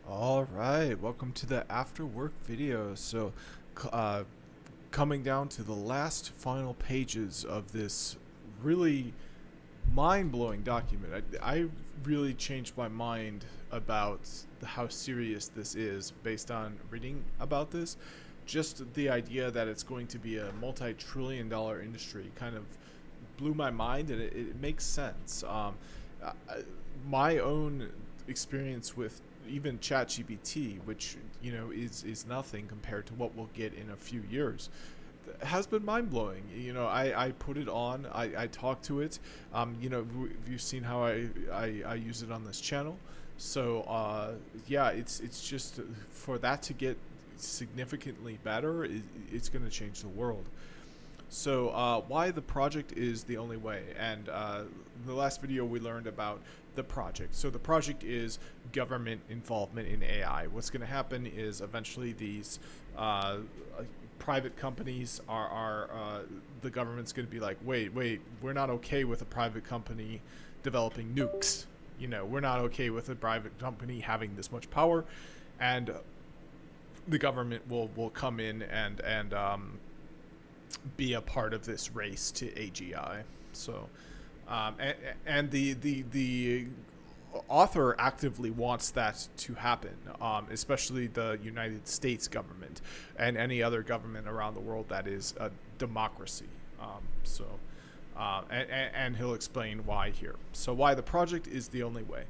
All right, welcome to the after work video. C- uh, Coming down to the last final pages of this really mind blowing document. I really changed my mind about how serious this is based on reading about this. Just the idea that it's going to be a multi trillion dollar industry kind of blew my mind, and it makes sense. My own experience with even ChatGPT, which is nothing compared to what we'll get in a few years, has been mind blowing. I put it on, I talk to it. You've seen how I use it on this channel. Yeah, it's just for that to get significantly better, it's going to change the world. Why the project is the only way. And in the last video, we learned about the project. So the project is government involvement in AI. What's going to happen is eventually these private companies are the government's going to be like, wait, we're not okay with a private company developing nukes. We're not okay with a private company having this much power, and the government will come in and be a part of this race to AGI. So, and the author actively wants that to happen, especially the United States government and any other government around the world that is a democracy. And he'll explain why here. So, why the project is the only way.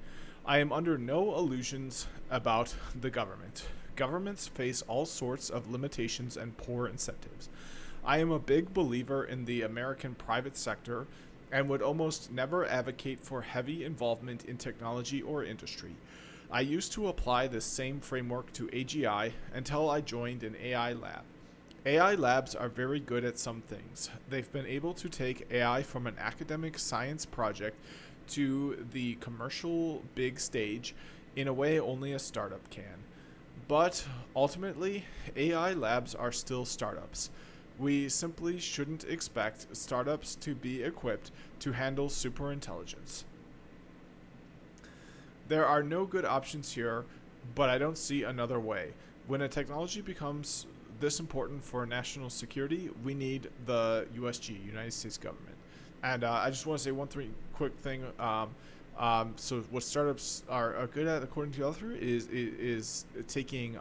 I am under no illusions about the government. Governments face all sorts of limitations and poor incentives. I am a big believer in the American private sector and would almost never advocate for heavy involvement in technology or industry. I used to apply this same framework to AGI until I joined an AI lab. AI labs are very good at some things. They've been able to take AI from an academic science project to the commercial big stage in a way only a startup can. But ultimately, AI labs are still startups. We simply shouldn't expect startups to be equipped to handle superintelligence. There are no good options here, but I don't see another way. When a technology becomes this important for national security, we need the USG, United States government. And I just want to say quick thing. So what startups are good at, according to the author, is taking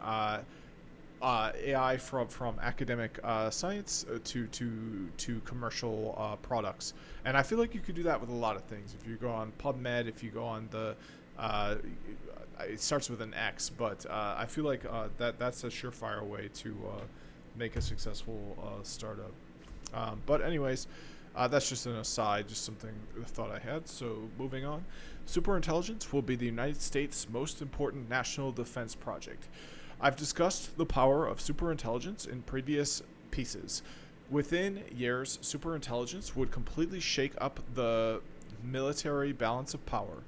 AI from academic science to commercial products. And I feel like you could do that with a lot of things. If you go on PubMed, if you go on the it starts with an X, but I feel like that's a surefire way to make a successful startup. But anyways, that's just an aside, just something I thought I had. So moving on, superintelligence will be the United States' most important national defense project. I've discussed the power of superintelligence in previous pieces. Within years, superintelligence would completely shake up the military balance of power.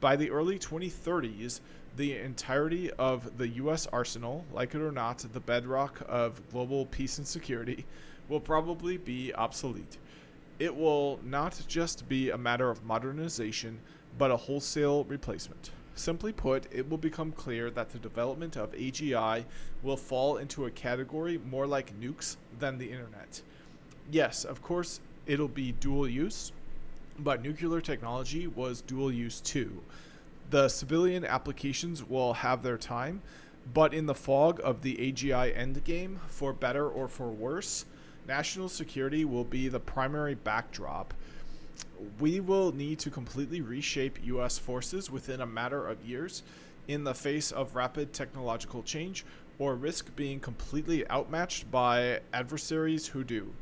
By the early 2030s, the entirety of the U.S. arsenal, like it or not, the bedrock of global peace and security, will probably be obsolete. It will not just be a matter of modernization, but a wholesale replacement. Simply put, it will become clear that the development of AGI will fall into a category more like nukes than the internet. Yes, of course, it'll be dual use, but nuclear technology was dual use too. The civilian applications will have their time, but in the fog of the AGI endgame, for better or for worse, national security will be the primary backdrop. We will need to completely reshape U.S. forces within a matter of years in the face of rapid technological change or risk being completely outmatched by adversaries who do.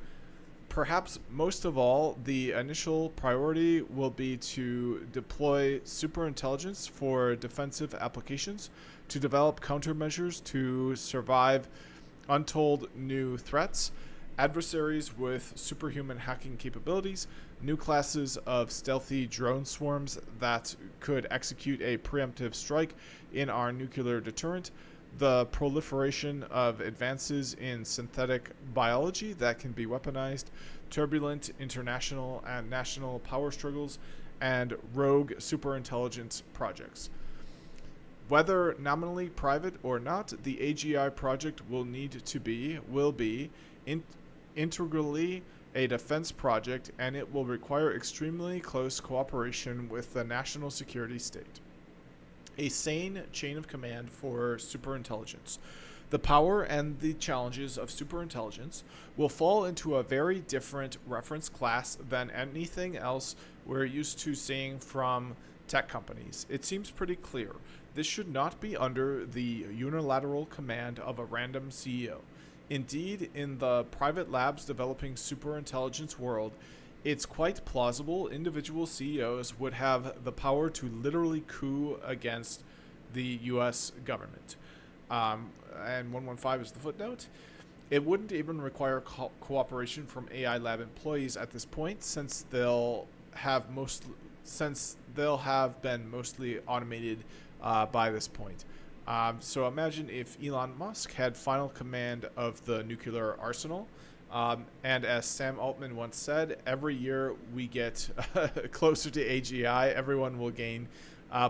Perhaps most of all, the initial priority will be to deploy superintelligence for defensive applications, to develop countermeasures to survive untold new threats, adversaries with superhuman hacking capabilities, new classes of stealthy drone swarms that could execute a preemptive strike in our nuclear deterrent, the proliferation of advances in synthetic biology that can be weaponized, turbulent international and national power struggles, and rogue superintelligence projects. Whether nominally private or not, the AGI project will be in, integrally a defense project, and it will require extremely close cooperation with the national security state. A sane chain of command for superintelligence. The power and the challenges of superintelligence will fall into a very different reference class than anything else we're used to seeing from tech companies. It seems pretty clear. This should not be under the unilateral command of a random CEO. Indeed, in the private labs developing superintelligence world, it's quite plausible individual CEOs would have the power to literally coup against the US government. And 115 is the footnote. It wouldn't even require cooperation from AI lab employees at this point, since they'll have been mostly automated by this point. So imagine if Elon Musk had final command of the nuclear arsenal. And as Sam Altman once said, every year we get closer to AGI, everyone will gain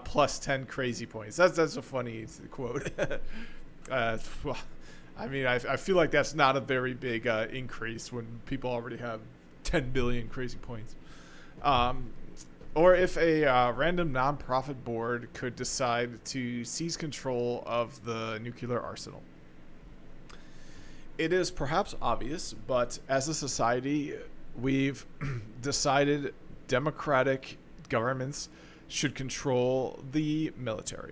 plus 10 crazy points. That's a funny quote. I mean, I feel like that's not a very big increase when people already have 10 billion crazy points. Or if a random nonprofit board could decide to seize control of the nuclear arsenal. It is perhaps obvious, but as a society, we've decided democratic governments should control the military.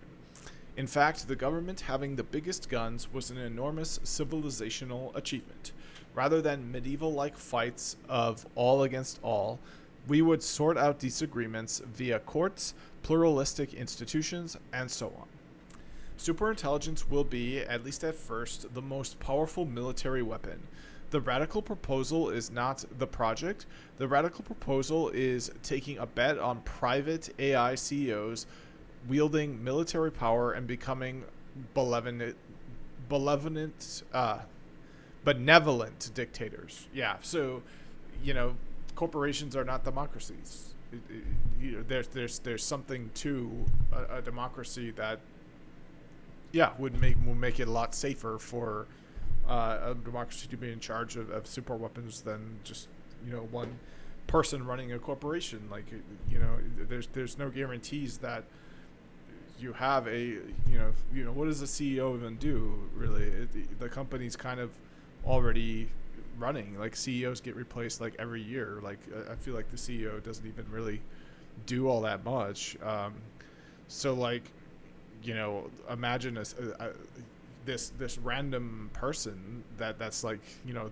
In fact, the government having the biggest guns was an enormous civilizational achievement. Rather than medieval-like fights of all against all, we would sort out disagreements via courts, pluralistic institutions, and so on. Superintelligence will be, at least at first, the most powerful military weapon. The radical proposal is not the project. The radical proposal is taking a bet on private AI CEOs wielding military power and becoming benevolent benevolent dictators. Yeah, so, corporations are not democracies. There's something to a democracy that, will make it a lot safer for a democracy to be in charge of super weapons than just one person running a corporation. Like, there's no guarantees that you have what does a CEO even do, really? The company's kind of already running. Like, CEOs get replaced like every year. Like, I feel like the CEO doesn't even really do all that much. So like, imagine this random person that's like,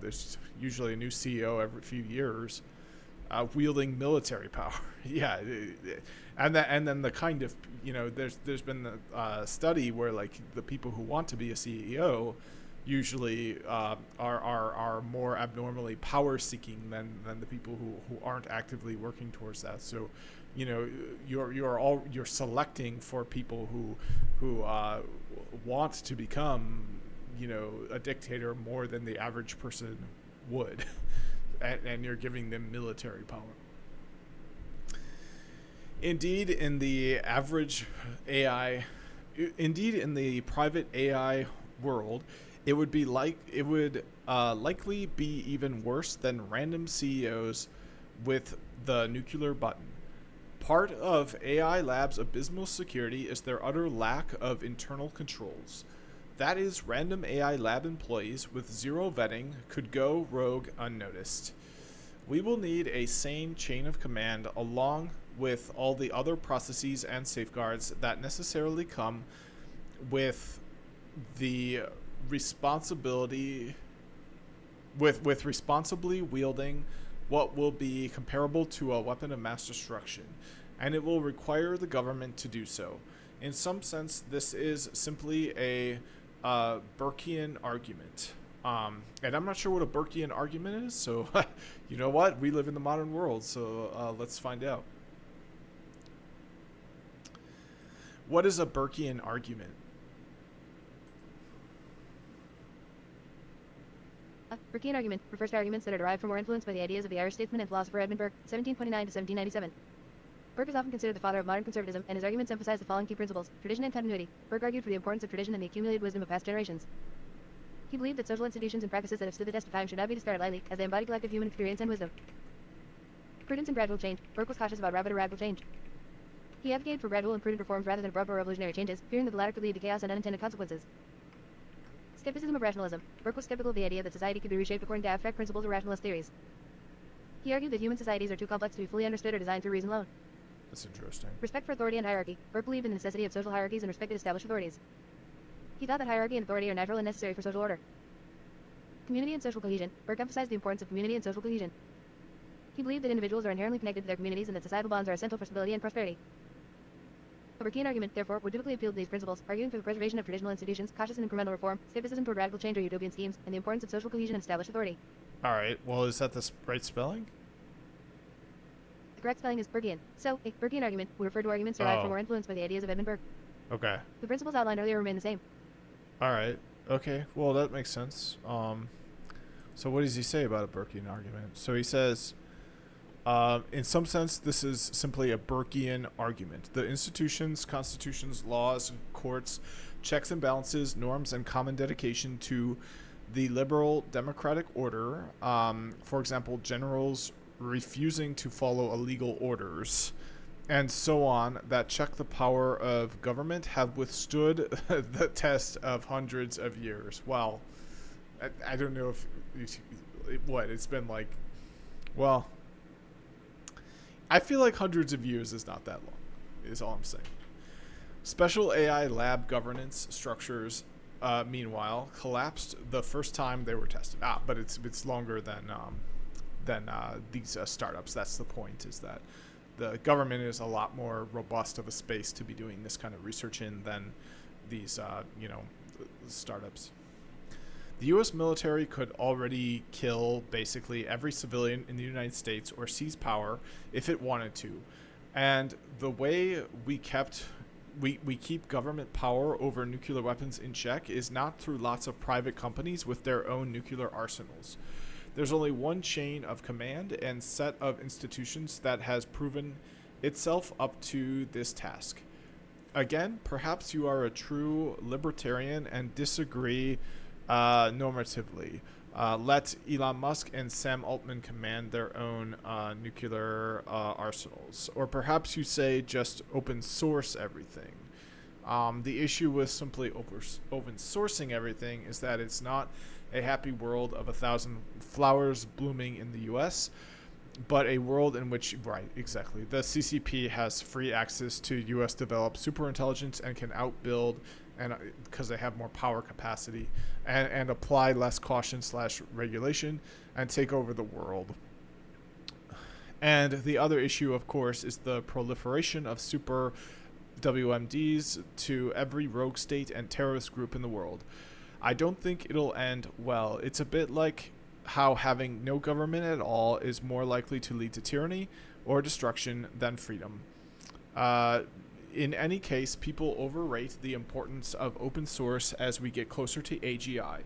there's usually a new CEO every few years, wielding military power. Yeah, and then the kind of, there's been a study where like the people who want to be a CEO usually are more abnormally power seeking than the people who aren't actively working towards that. So, you're selecting for people who want to become, a dictator more than the average person would, and you're giving them military power. Indeed, in the private AI world, it would likely be even worse than random CEOs with the nuclear button. Part of AI Labs' abysmal security is their utter lack of internal controls. That is, random AI Lab employees with zero vetting could go rogue unnoticed. We will need a sane chain of command along with all the other processes and safeguards that necessarily come with the responsibility with responsibly wielding what will be comparable to a weapon of mass destruction, and it will require the government to do so. In some sense, this is simply a Burkean argument. And I'm not sure what a Burkean argument is, so you know what? We live in the modern world, so let's find out. What is a Burkean argument? Burkean argument refers to arguments that are derived from or influenced by the ideas of the Irish statesman and philosopher Edmund Burke, 1729 to 1797. Burke is often considered the father of modern conservatism, and his arguments emphasize the following key principles: tradition and continuity. Burke argued for the importance of tradition and the accumulated wisdom of past generations. He believed that social institutions and practices that have stood the test of time should not be discarded lightly, as they embody collective human experience and wisdom. Prudence and gradual change. Burke was cautious about rapid or radical change. He advocated for gradual and prudent reforms rather than abrupt or revolutionary changes, fearing that the latter could lead to chaos and unintended consequences. Skepticism of rationalism. Burke was skeptical of the idea that society could be reshaped according to abstract principles or rationalist theories. He argued that human societies are too complex to be fully understood or designed through reason alone. That's interesting. Respect for authority and hierarchy. Burke believed in the necessity of social hierarchies and respected established authorities. He thought that hierarchy and authority are natural and necessary for social order. Community and social cohesion. Burke emphasized the importance of community and social cohesion. He believed that individuals are inherently connected to their communities and that societal bonds are essential for stability and prosperity. A Burkean argument, therefore, would typically appeal to these principles, arguing for the preservation of traditional institutions, cautious and incremental reform, skepticism toward radical change or utopian schemes, and the importance of social cohesion and established authority. Alright, well, is that the right spelling? The correct spelling is Burkean. So, a Burkean argument would refer to arguments derived from or influenced by the ideas of Edmund Burke. Okay. The principles outlined earlier remain the same. Alright. Okay, well, that makes sense. So what does he say about a Burkean argument? So he says, in some sense, this is simply a Burkean argument. The institutions, constitutions, laws, courts, checks and balances, norms, and common dedication to the liberal democratic order, for example, generals refusing to follow illegal orders, and so on, that check the power of government, have withstood the test of hundreds of years. Well, I don't know if it's been like, well, I feel like hundreds of years is not that long, is all I'm saying. Special AI lab governance structures, meanwhile, collapsed the first time they were tested. But it's longer than these startups. That's the point, is that the government is a lot more robust of a space to be doing this kind of research in than these, startups. The U.S. military could already kill basically every civilian in the United States or seize power if it wanted to. And the way we keep government power over nuclear weapons in check is not through lots of private companies with their own nuclear arsenals. There's only one chain of command and set of institutions that has proven itself up to this task. Again, perhaps you are a true libertarian and disagree normatively. Let Elon Musk and Sam Altman command their own nuclear arsenals. Or perhaps you say just open source everything. The issue with simply open sourcing everything is that it's not a happy world of 1,000 flowers blooming in the US, but a world in which, right, exactly, the CCP has free access to US developed superintelligence and can outbuild, and because they have more power capacity, and apply less caution / regulation and take over the world. And the other issue, of course, is the proliferation of super WMDs to every rogue state and terrorist group in the world. I don't think it'll end well. It's a bit like how having no government at all is more likely to lead to tyranny or destruction than freedom. In any case, people overrate the importance of open source as we get closer to AGI.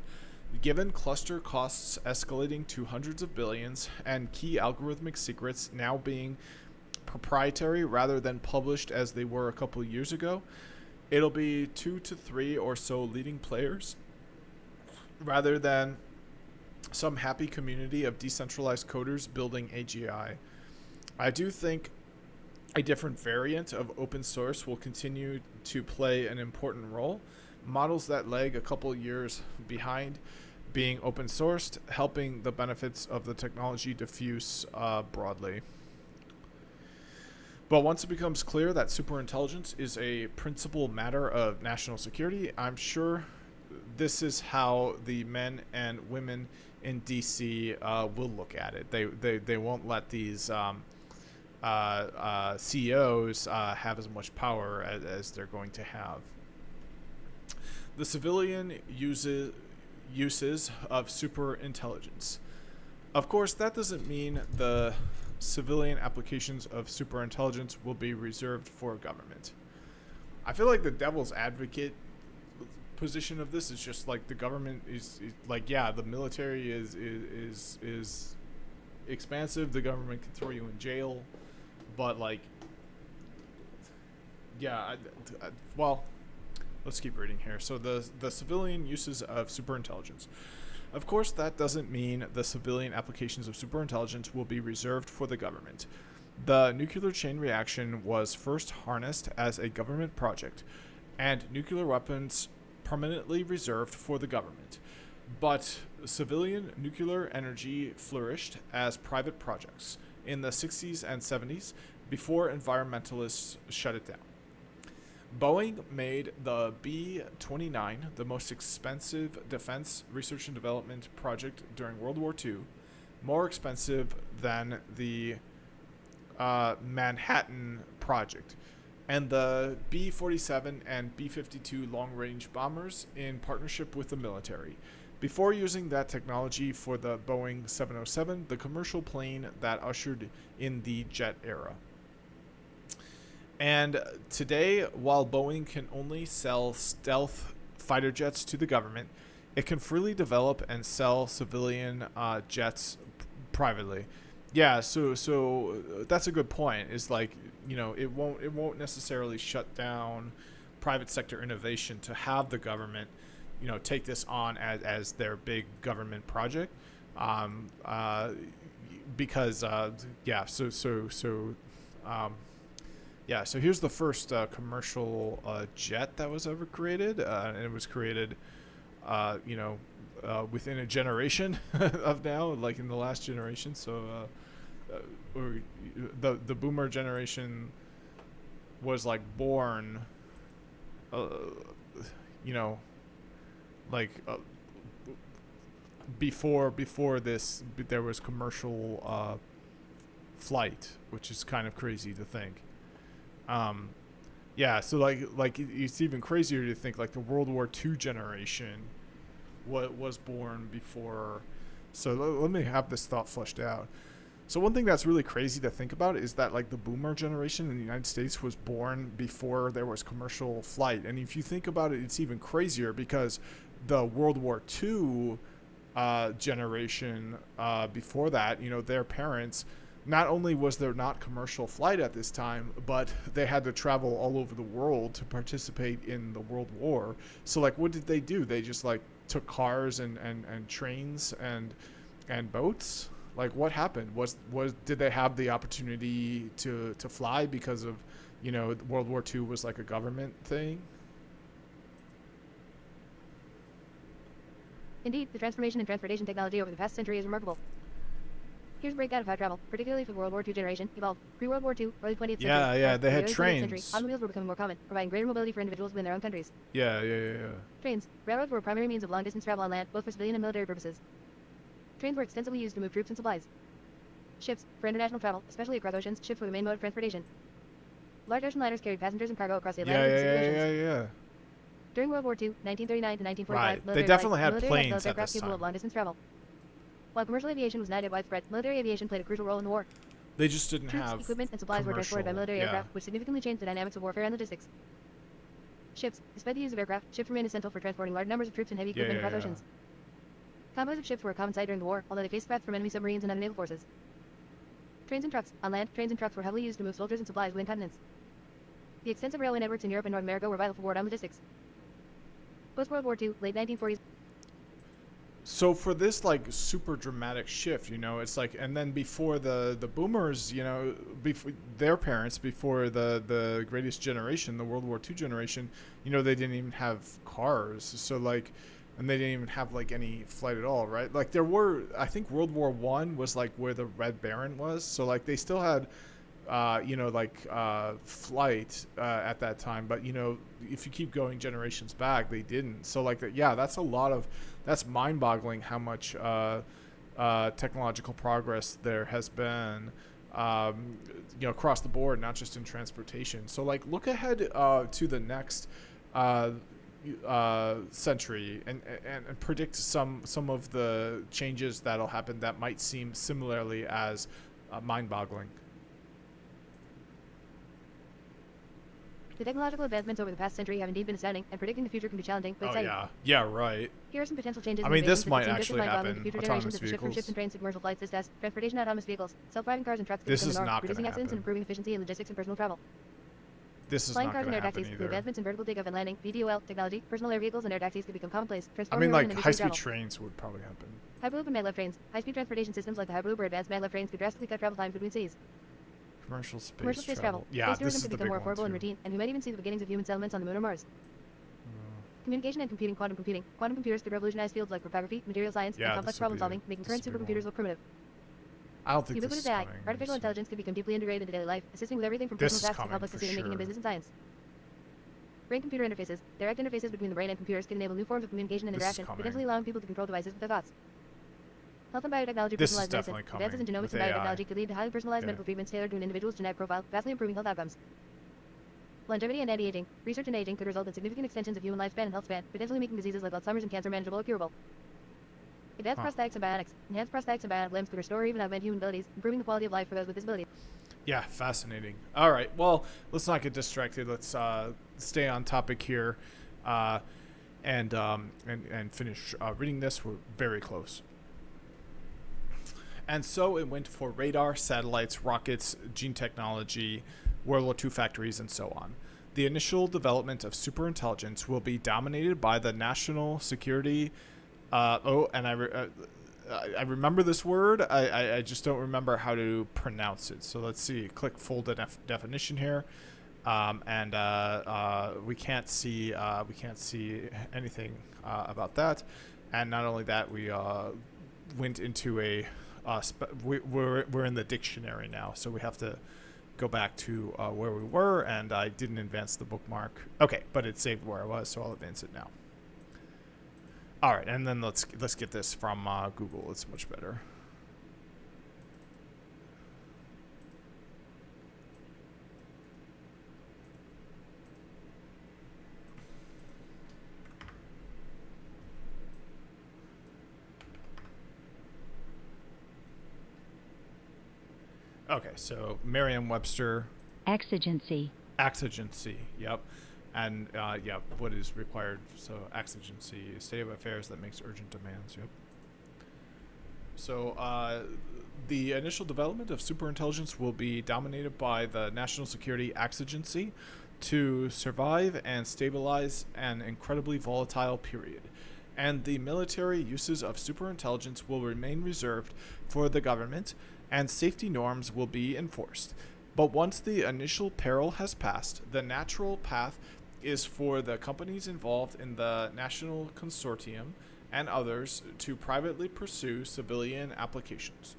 Given cluster costs escalating to hundreds of billions and key algorithmic secrets now being proprietary rather than published as they were a couple years ago, it'll be 2 to 3 or so leading players rather than some happy community of decentralized coders building AGI. I do think a different variant of open source will continue to play an important role. Models that lag a couple years behind being open sourced, helping the benefits of the technology diffuse broadly. But once it becomes clear that superintelligence is a principal matter of national security, I'm sure this is how the men and women in DC will look at it. They won't let these CEOs have as much power as they're going to have. The civilian uses of superintelligence. Of course, that doesn't mean the civilian applications of superintelligence will be reserved for government. I feel like the devil's advocate position of this is just like the government is like, yeah, the military is expansive. The government can throw you in jail, but like yeah. Well, let's keep reading here. So the civilian uses of superintelligence. Of course, that doesn't mean the civilian applications of superintelligence will be reserved for the government. The nuclear chain reaction was first harnessed as a government project, and nuclear weapons permanently reserved for the government. But civilian nuclear energy flourished as private projects in the 60s and 70s before environmentalists shut it down. Boeing made the B 29 the most expensive defense research and development project during World War II, more expensive than the Manhattan Project, and the B 47 and B 52 long range bombers in partnership with the military. Before using that technology for the Boeing 707, the commercial plane that ushered in the jet era. And today, while Boeing can only sell stealth fighter jets to the government, it can freely develop and sell civilian jets privately. Yeah, so that's a good point. Is like, it won't necessarily shut down private sector innovation to have the government, take this on as their big government project, because yeah. So here's the first commercial jet that was ever created, and it was created, within a generation of now, like in the last generation. So, or the boomer generation was like born, like before this, there was commercial flight, which is kind of crazy to think. Yeah, so like it's even crazier to think like the World War II generation was born before. So let me have this thought fleshed out. So one thing that's really crazy to think about is that like the boomer generation in the United States was born before there was commercial flight. And if you think about it, it's even crazier because the World War II generation before that, their parents, not only was there not commercial flight at this time, but they had to travel all over the world to participate in the World War. So like, what did they do? They just like took cars and trains and boats. Like, what happened? Did they have the opportunity to fly because of, World War II was like a government thing? Indeed, the transformation in transportation technology over the past century is remarkable. Here's a breakdown of how travel, particularly for the World War II generation, evolved. Pre-World War II, early 20th century. Yeah, they had early 20th trains. Century, automobiles were becoming more common, providing greater mobility for individuals within their own countries. Yeah. Trains. Railroads were a primary means of long-distance travel on land, both for civilian and military purposes. Trains were extensively used to move troops and supplies. Ships. For international travel, especially across oceans, ships were the main mode of transportation. Large ocean liners carried passengers and cargo across the Atlantic and Pacific Oceans. Yeah. During World War II, 1939 to 1945, Right. military They definitely had military planes military at aircraft this capable time. of long-distance travel. While commercial aviation was not yet widespread, military aviation played a crucial role in the war. They just didn't Troops, have equipment, and supplies were transported by military aircraft, which significantly changed the dynamics of warfare and logistics. Ships. Despite the use of aircraft, ships remained essential for transporting large numbers of troops and heavy equipment across oceans. Convoys of ships were a common sight during the war, although they faced threats from enemy submarines and other naval forces. Trains and trucks. On land, trains and trucks were heavily used to move soldiers and supplies within continents. The extensive railway networks in Europe and North America were vital for wartime logistics. Post-World War II, late 1940s. So for this like super dramatic shift, it's like, and then before the boomers, before their parents, before the greatest generation, the World War II generation, they didn't even have cars. So like, and they didn't even have like any flight at all, right? Like there were, I think World War I was like where the Red Baron was. So like they still had, flight at that time. But, if you keep going generations back, they didn't. So like, that's mind-boggling how much technological progress there has been, across the board, not just in transportation. So like, look ahead to the next century and predict some of the changes that'll happen that might seem similarly as mind-boggling. The technological advancements over the past century have indeed been astounding, and predicting the future can be challenging but exciting. Yeah, right. Here are some potential changes. I mean, this might seem actually happen. The future Autonomous generations of the shift from vehicles. ships and trains to commercial flights is transportation autonomous vehicles, self-driving cars and trucks. This is the norm, not reducing gonna accidents happen. and improving efficiency in logistics and personal travel. This is Flying not cars going and to air happen taxis, the either. advancements in vertical takeoff and landing, VTOL technology, personal air vehicles and air taxis could become commonplace, I transforming mean, urban like and high-speed industry travel. trains would probably happen. Hyperloop and maglev trains. High-speed transportation systems like the Hyperloop or advanced maglev trains could drastically cut travel times between cities. Commercial space Commercial space travel. Yeah, Space this tourism is could the become big more one affordable and too. routine, and we might even see the beginnings of human settlements on the moon or Mars. Uh, Communication and computing. Quantum computing. Quantum computers could revolutionize fields like cryptography, material science, Yeah, and complex this would problem be solving, making this current would be supercomputers one. look primitive. I don't think this Ubiquitous is AI. coming. Artificial intelligence could become deeply integrated into daily life, assisting with everything from This personal is tasks to coming complex for decision-making in sure. business and science. Brain-computer interfaces. Direct interfaces between the brain and computers can enable new forms of communication and This is interaction, coming. potentially allowing people to control devices with their thoughts. Health and biotechnology. This is Personalized medicine. definitely Advances in coming genomics with and AI. biotechnology could lead to highly personalized Yeah. medical treatments tailored to an individual's genetic profile, vastly improving health outcomes. Longevity and anti-aging. Research in aging could result in significant extensions of human lifespan and health span, potentially making diseases like Alzheimer's and cancer manageable or curable. Advanced Huh. prosthetics and bionics. Enhanced prosthetics and bionic limbs could restore or even augment human abilities, improving the quality of life for those with disabilities. Yeah, fascinating. All right, well, let's not get distracted. Let's stay on topic here, and finish reading this. We're very close. And so it went for radar, satellites, rockets, gene technology, World War II factories, and so on. The initial development of superintelligence will be dominated by the national security. I remember this word. I just don't remember how to pronounce it. So let's see. Click full definition here, we can't see anything about that. And not only that, we went into a we're in the dictionary now, so we have to go back to where we were, and I didn't advance the bookmark. Okay, but it saved where I was, so I'll advance it now. All right, and then let's get this from Google. It's much better. Okay, so Merriam-Webster. Exigency. Exigency, yep. And, what is required. So, exigency, a state of affairs that makes urgent demands, yep. So, the initial development of superintelligence will be dominated by the national security exigency to survive and stabilize an incredibly volatile period. And the military uses of superintelligence will remain reserved for the government, and safety norms will be enforced. But once the initial peril has passed, the natural path is for the companies involved in the national consortium and others to privately pursue civilian applications.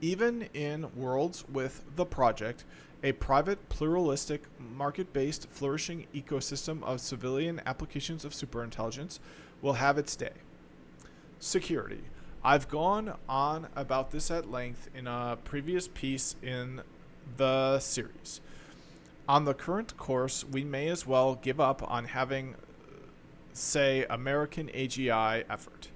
Even in worlds with the project, a private, pluralistic, market-based, flourishing ecosystem of civilian applications of superintelligence will have its day. Security. I've gone on about this at length in a previous piece in the series. On the current course, we may as well give up on having, say, American AGI effort.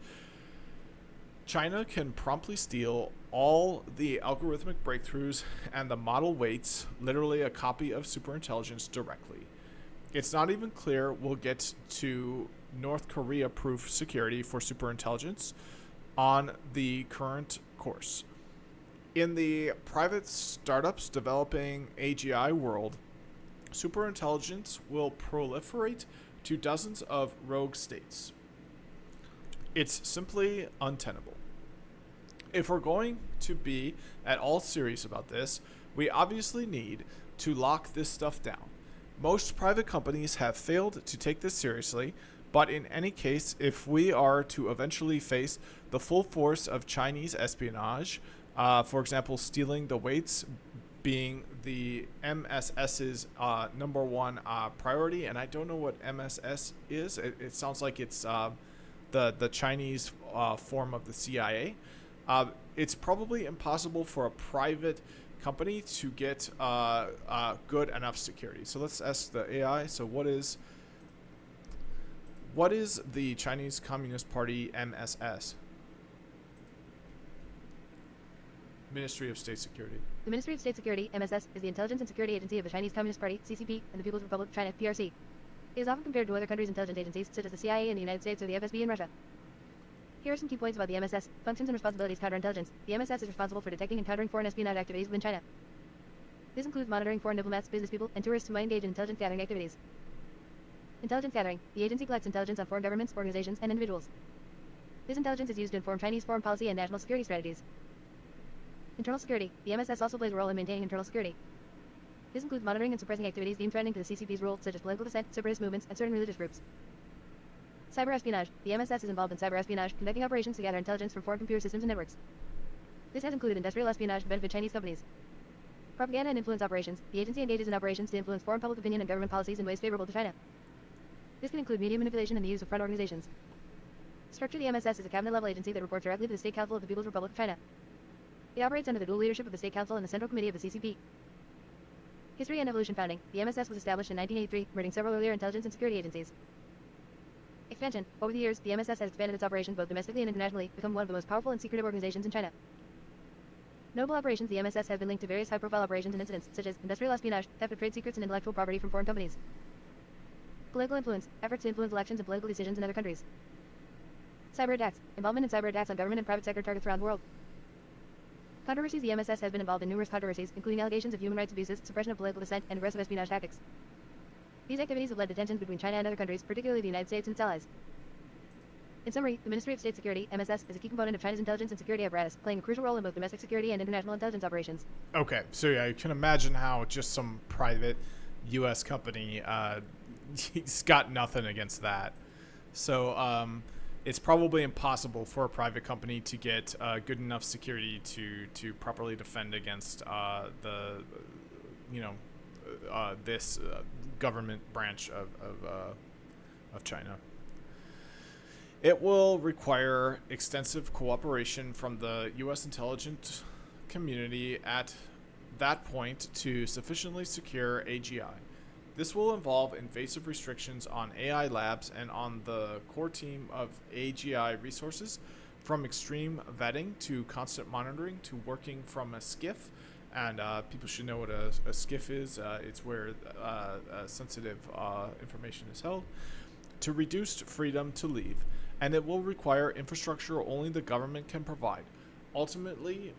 China can promptly steal all the algorithmic breakthroughs and the model weights, literally a copy of superintelligence, directly. It's not even clear we'll get to North Korea-proof security for superintelligence on the current course. In the private startups developing AGI world, superintelligence will proliferate to dozens of rogue states. It's simply untenable. If we're going to be at all serious about this, we obviously need to lock this stuff down. Most private companies have failed to take this seriously, but in any case, if we are to eventually face the full force of Chinese espionage, for example, stealing the weights being the MSS's number one priority, and I don't know what MSS is. It sounds like it's the Chinese form of the CIA. It's probably impossible for a private company to get good enough security. So let's ask the AI. So what is the Chinese Communist Party MSS? Ministry of State Security. The Ministry of State Security, MSS, is the intelligence and security agency of the Chinese Communist Party, CCP, and the People's Republic of China, PRC. It is often compared to other countries' intelligence agencies, such as the CIA in the United States or the FSB in Russia. Here are some key points about the MSS. Functions and responsibilities. Counterintelligence. The MSS is responsible for detecting and countering foreign espionage activities within China. This includes monitoring foreign diplomats, business people, and tourists who might engage in intelligence gathering activities. Intelligence gathering. The agency collects intelligence on foreign governments, organizations, and individuals. This intelligence is used to inform Chinese foreign policy and national security strategies. Internal security. The MSS also plays a role in maintaining internal security. This includes monitoring and suppressing activities deemed threatening to the CCP's rule, such as political dissent, separatist movements, and certain religious groups. Cyber espionage. The MSS is involved in cyber espionage, conducting operations to gather intelligence from foreign computer systems and networks. This has included industrial espionage to benefit Chinese companies. Propaganda and influence operations. The agency engages in operations to influence foreign public opinion and government policies in ways favorable to China. This can include media manipulation and the use of front organizations. Structure. The MSS is a cabinet-level agency that reports directly to the State Council of the People's Republic of China. It operates under the dual leadership of the State Council and the Central Committee of the CCP. History and evolution. Founding. The MSS was established in 1983, merging several earlier intelligence and security agencies. Expansion. Over the years, the MSS has expanded its operations both domestically and internationally, become one of the most powerful and secretive organizations in China. Notable operations. The MSS have been linked to various high-profile operations and incidents, such as industrial espionage, theft of trade secrets and intellectual property from foreign companies. Political influence. Efforts to influence elections and political decisions in other countries. Cyber attacks. Involvement in cyber attacks on government and private sector targets around the world. Controversies. The MSS has been involved in numerous controversies, including allegations of human rights abuses, suppression of political dissent, and aggressive espionage tactics. These activities have led to tensions between China and other countries, particularly the United States and its allies. In summary, the Ministry of State Security, MSS, is a key component of China's intelligence and security apparatus, playing a crucial role in both domestic security and international intelligence operations. Okay, so yeah, you can imagine how just some private U.S. company, he's got nothing against that. So it's probably impossible for a private company to get good enough security to properly defend against this government branch of China. It will require extensive cooperation from the U.S. intelligence community at that point to sufficiently secure AGI. This will involve invasive restrictions on AI labs and on the core team of AGI resources, from extreme vetting to constant monitoring to working from a SCIF. And people should know what a SCIF is. It's where sensitive information is held, to reduced freedom to leave. And it will require infrastructure only the government can provide, ultimately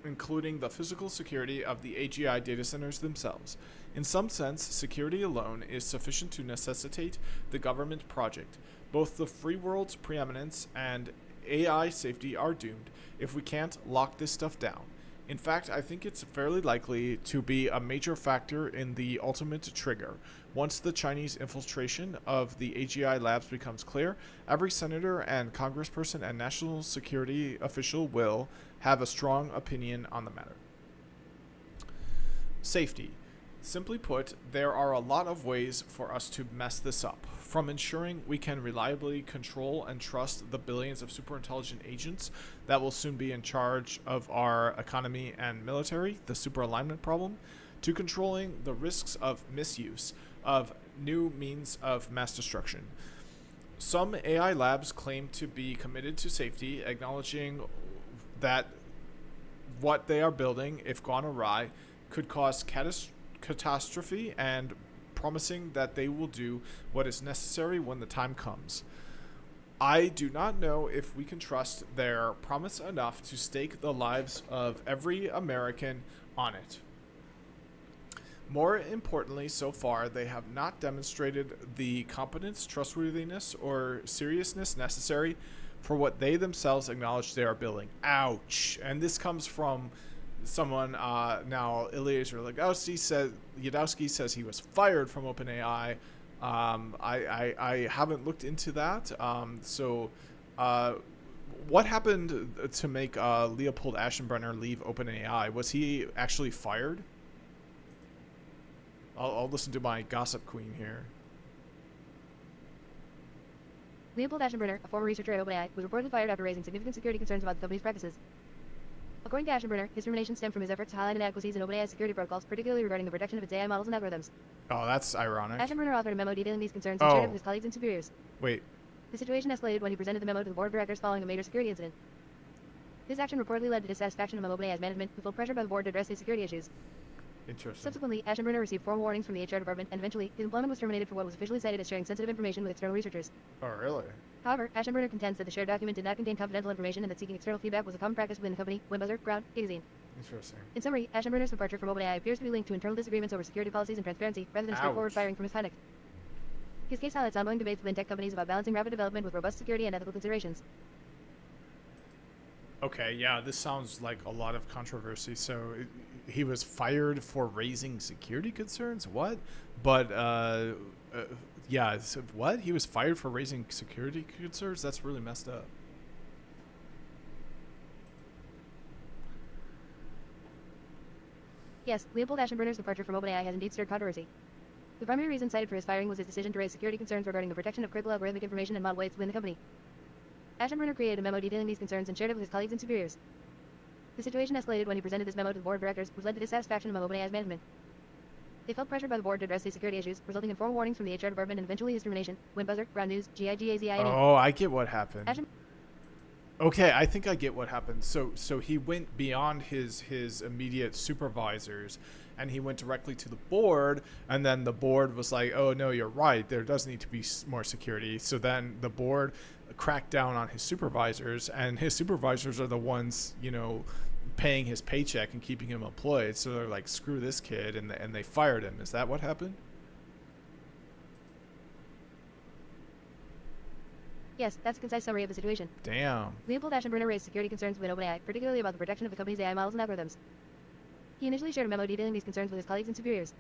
including the physical security of the AGI data centers themselves. In some sense, security alone is sufficient to necessitate the government project. Both the free world's preeminence and AI safety are doomed if we can't lock this stuff down. In fact, I think it's fairly likely to be a major factor in the ultimate trigger. Once the Chinese infiltration of the AGI labs becomes clear, every senator and congressperson and national security official will have a strong opinion on the matter. Safety. Simply put, there are a lot of ways for us to mess this up, from ensuring we can reliably control and trust the billions of superintelligent agents that will soon be in charge of our economy and military, the superalignment problem, to controlling the risks of misuse of new means of mass destruction. Some AI labs claim to be committed to safety, acknowledging that what they are building, if gone awry, could cause catastrophe, and promising that they will do what is necessary when the time comes. I do not know if we can trust their promise enough to stake the lives of every American on it. More importantly, so far, they have not demonstrated the competence, trustworthiness, or seriousness necessary for what they themselves acknowledge they are building. Ouch. And this comes from someone, now Eliezer Yudkowsky says he was fired from OpenAI. I haven't looked into that. What happened to make Leopold Aschenbrenner leave OpenAI? Was he actually fired? I'll listen to my gossip queen here. Leopold Aschenbrenner, a former researcher at OpenAI, was reportedly fired after raising significant security concerns about the company's practices. According to Aschenbrenner, his termination stemmed from his efforts to highlight inadequacies in OpenAI's security protocols, particularly regarding the protection of its AI models and algorithms. Oh, that's ironic. Aschenbrenner authored a memo detailing these concerns and shared it with his colleagues and superiors. Wait. The situation escalated when he presented the memo to the board of directors following a major security incident. This action reportedly led to dissatisfaction among OpenAI's management, who felt pressured by the board to address these security issues. Interesting. Subsequently, Aschenbrenner received formal warnings from the HR department, and eventually, his employment was terminated for what was officially cited as sharing sensitive information with external researchers. Oh, really? However, Aschenbrenner contends that the shared document did not contain confidential information and that seeking external feedback was a common practice within the company, Winbuzzer, Ground, Gigazine. Interesting. In summary, Aschenbrenner's departure from OpenAI appears to be linked to internal disagreements over security policies and transparency, rather than straightforward Ouch. firing for misconduct. His case highlights ongoing debates within tech companies about balancing rapid development with robust security and ethical considerations. Okay, yeah, this sounds like a lot of controversy. He was fired for raising security concerns? What? But, yeah, so what? He was fired for raising security concerns? That's really messed up. Yes, Leopold Aschenbrenner's departure from OpenAI has indeed stirred controversy. The primary reason cited for his firing was his decision to raise security concerns regarding the protection of critical algorithmic information and model weights within the company. Aschenbrenner created a memo detailing these concerns and shared it with his colleagues and superiors. The situation escalated when he presented this memo to the board of directors, which led to dissatisfaction among OpenAI's management. They felt pressured by the board to address these security issues, resulting in formal warnings from the HR department and eventually his termination. When Buzzer, Ground News, GIGAZINE. Oh, I get what happened. Okay, I think I get what happened. So he went beyond his immediate supervisors, and he went directly to the board, and then the board was like, "Oh no, you're right. There does need to be more security." So then the board cracked down on his supervisors, and his supervisors are the ones, paying his paycheck and keeping him employed. So they're like, "Screw this kid," and they fired him. Is that what happened? Yes, that's a concise summary of the situation. Damn. Leopold Aschenbrenner raised security concerns within OpenAI, particularly about the protection of the company's AI models and algorithms. He initially shared a memo detailing these concerns with his colleagues and superiors.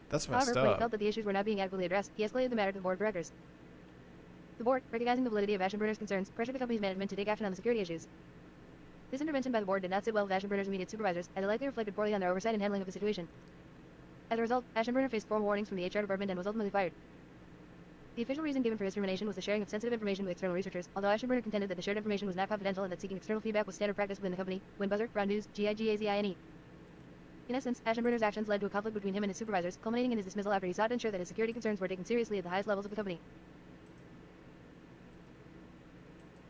That's messed However, when he up. felt that the issues were not being adequately addressed, he escalated the matter to the board of directors. The board, recognizing the validity of Aschenbrenner's concerns, pressured the company's management to take action on the security issues. This intervention by the board did not sit well with Aschenbrenner's immediate supervisors, as it likely reflected poorly on their oversight and handling of the situation. As a result, Aschenbrenner faced formal warnings from the HR department and was ultimately fired. The official reason given for his termination was the sharing of sensitive information with external researchers, although Aschenbrenner contended that the shared information was not confidential and that seeking external feedback was standard practice within the company. When Buzzer, Ground News, GIGAZINE. In essence, Aschenbrenner's actions led to a conflict between him and his supervisors, culminating in his dismissal after he sought to ensure that his security concerns were taken seriously at the highest levels of the company.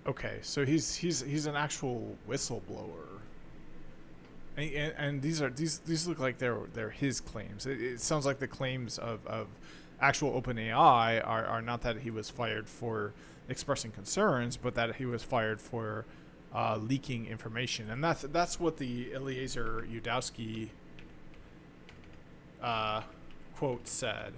Okay, so he's an actual whistleblower, and these look like they're his claims. It sounds like the claims of actual OpenAI are not that he was fired for expressing concerns, but that he was fired for leaking information, and that's what the Eliezer Yudowski quote said.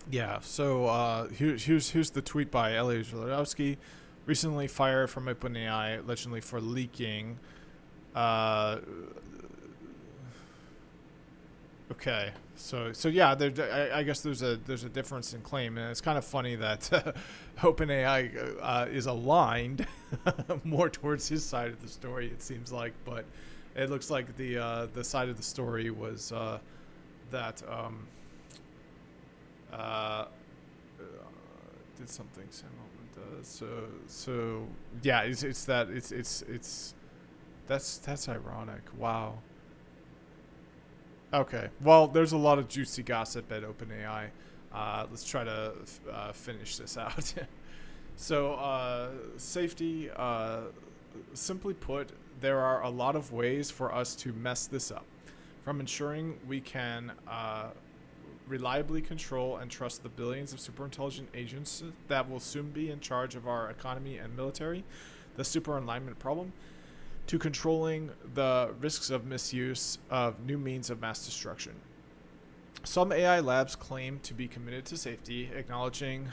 Yeah, so here's the tweet by Eliezer Yudowski. Recently fired from OpenAI, allegedly for leaking. Okay, so yeah, I guess there's a difference in claim, and it's kind of funny that OpenAI is aligned more towards his side of the story. It seems like, but it looks like the side of the story was that did something similar does so yeah, it's that it's that's ironic. Wow. Okay, well, there's a lot of juicy gossip at OpenAI. Let's try to finish this out. So safety, simply put, there are a lot of ways for us to mess this up, from ensuring we can reliably control and trust the billions of superintelligent agents that will soon be in charge of our economy and military, the super alignment problem, to controlling the risks of misuse of new means of mass destruction. Some AI labs claim to be committed to safety, acknowledging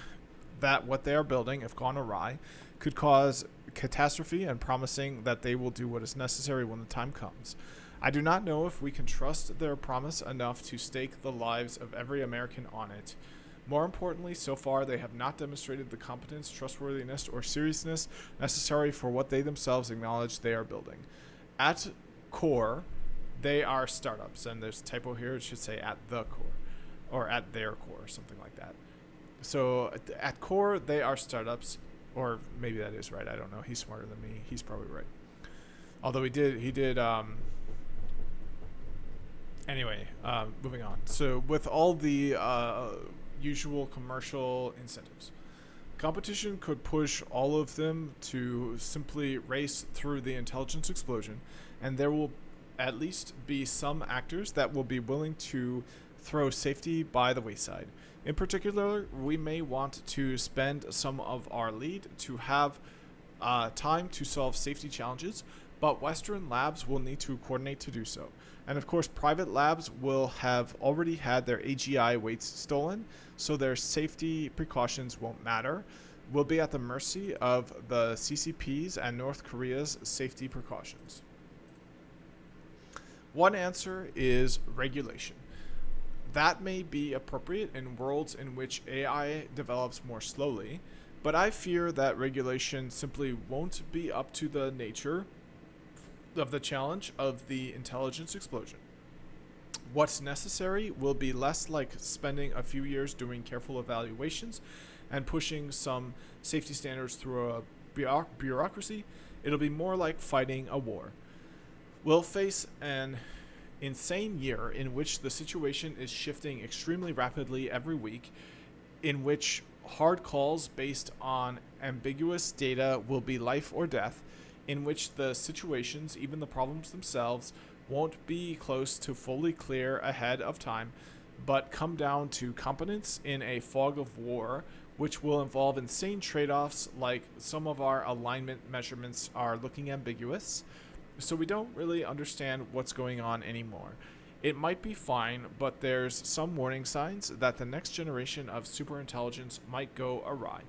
that what they are building, if gone awry, could cause catastrophe, and promising that they will do what is necessary when the time comes. I do not know if we can trust their promise enough to stake the lives of every American on it. More importantly, so far they have not demonstrated the competence, trustworthiness, or seriousness necessary for what they themselves acknowledge they are building. At core, they are startups, and there's a typo here, it should say at the core, or at their core, something like that. So at core, they are startups, or maybe that is right, I don't know, he's smarter than me, he's probably right. Although he did anyway, moving on. So with all the usual commercial incentives, competition could push all of them to simply race through the intelligence explosion, and there will at least be some actors that will be willing to throw safety by the wayside. In particular, we may want to spend some of our lead to have time to solve safety challenges, but Western labs will need to coordinate to do so. And of course, private labs will have already had their AGI weights stolen, so their safety precautions won't matter. We'll be at the mercy of the CCP's and North Korea's safety precautions. One answer is regulation. That may be appropriate in worlds in which AI develops more slowly, but I fear that regulation simply won't be up to the nature of the challenge of the intelligence explosion. What's necessary will be less like spending a few years doing careful evaluations and pushing some safety standards through a bureaucracy. It'll be more like fighting a war. We'll face an insane year in which the situation is shifting extremely rapidly every week, in which hard calls based on ambiguous data will be life or death, in which the situations, even the problems themselves, won't be close to fully clear ahead of time, but come down to competence in a fog of war, which will involve insane trade-offs, like some of our alignment measurements are looking ambiguous, so we don't really understand what's going on anymore. It might be fine, but there's some warning signs that the next generation of superintelligence might go awry.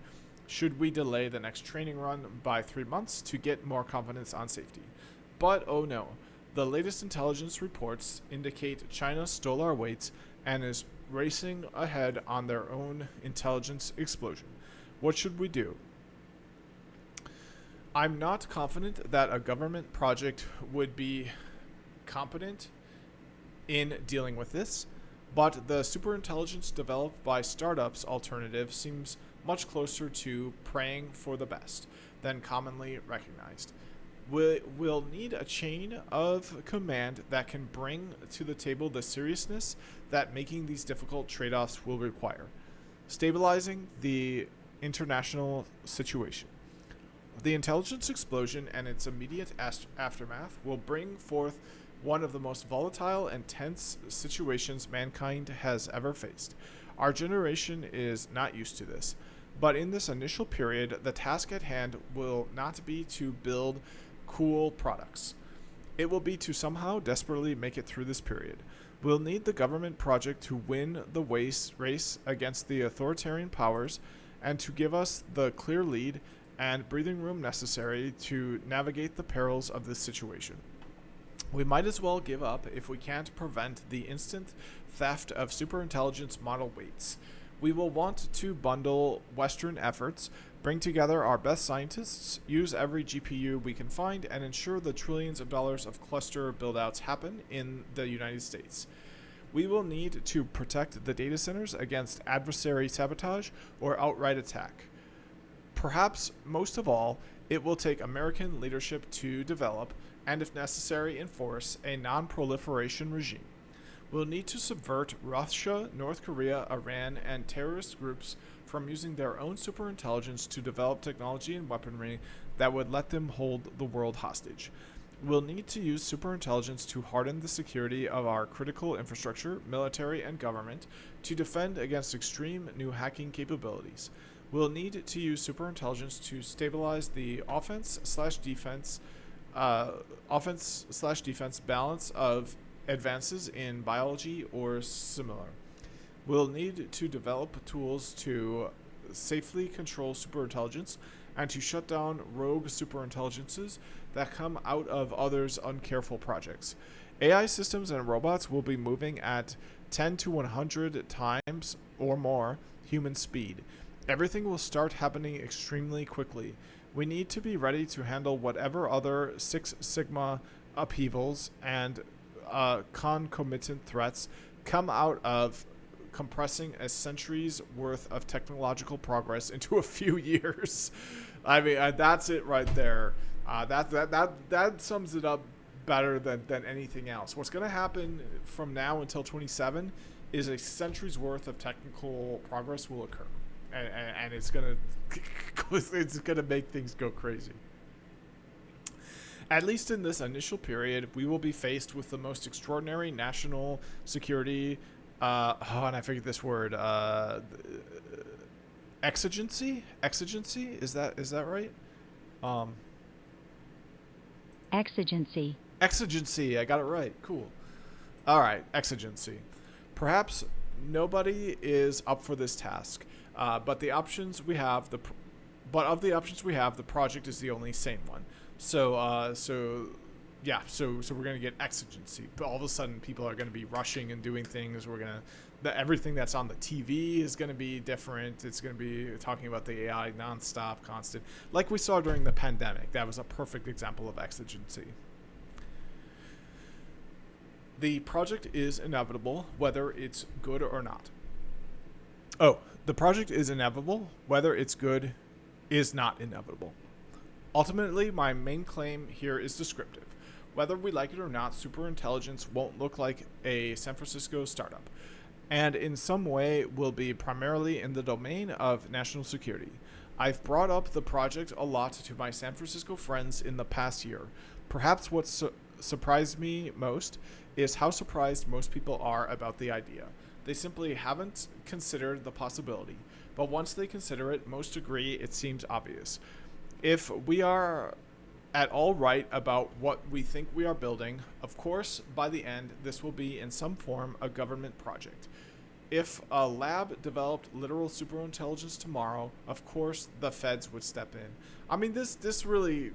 Should we delay the next training run by 3 months to get more confidence on safety? But oh no, the latest intelligence reports indicate China stole our weights and is racing ahead on their own intelligence explosion. What should we do? I'm not confident that a government project would be competent in dealing with this, but the superintelligence developed by startups alternative seems much closer to praying for the best than commonly recognized. We'll need a chain of command that can bring to the table the seriousness that making these difficult trade-offs will require. Stabilizing the international situation. The intelligence explosion and its immediate aftermath will bring forth one of the most volatile and tense situations mankind has ever faced. Our generation is not used to this, but in this initial period, the task at hand will not be to build cool products. It will be to somehow desperately make it through this period. We'll need the government project to win the race against the authoritarian powers and to give us the clear lead and breathing room necessary to navigate the perils of this situation. We might as well give up if we can't prevent the instant theft of superintelligence model weights. We will want to bundle Western efforts, bring together our best scientists, use every GPU we can find, and ensure the trillions of dollars of cluster buildouts happen in the United States. We will need to protect the data centers against adversary sabotage or outright attack. Perhaps most of all, it will take American leadership to develop, and if necessary enforce, a non-proliferation regime. We'll need to subvert Russia, North Korea, Iran, and terrorist groups from using their own superintelligence to develop technology and weaponry that would let them hold the world hostage. We'll need to use superintelligence to harden the security of our critical infrastructure, military, and government to defend against extreme new hacking capabilities. We'll need to use superintelligence to stabilize the offense/defense balance of advances in biology or similar. We'll need to develop tools to safely control superintelligence and to shut down rogue superintelligences that come out of others' uncareful projects. AI systems and robots will be moving at 10 to 100 times or more human speed. Everything will start happening extremely quickly. We need to be ready to handle whatever other Six Sigma upheavals and concomitant threats come out of compressing a century's worth of technological progress into a few years. I mean, that's it right there. That sums it up better than anything else. What's going to happen from now until 27 is a century's worth of technical progress will occur, and it's gonna make things go crazy. At least in this initial period, we will be faced with the most extraordinary national security. And I forget this word. Exigency. Exigency. Is that right? Um, Exigency. Exigency. I got it right. Cool. All right. Exigency. Perhaps nobody is up for this task, but the options we have, but of the options we have, the project is the only sane one. So we're gonna get exigency. But all of a sudden, people are gonna be rushing and doing things. Everything that's on the TV is gonna be different. It's gonna be talking about the AI nonstop, constant, like we saw during the pandemic. That was a perfect example of exigency. The project is inevitable, whether it's good or not. Oh, the project is inevitable, whether it's good is not inevitable. Ultimately, my main claim here is descriptive. Whether we like it or not, superintelligence won't look like a San Francisco startup, and in some way will be primarily in the domain of national security. I've brought up the project a lot to my San Francisco friends in the past year. Perhaps what surprised me most is how surprised most people are about the idea. They simply haven't considered the possibility, but once they consider it, most agree it seems obvious. If we are at all right about what we think we are building, of course, by the end, this will be in some form a government project. If a lab developed literal superintelligence tomorrow, of course, the feds would step in. I mean, this really,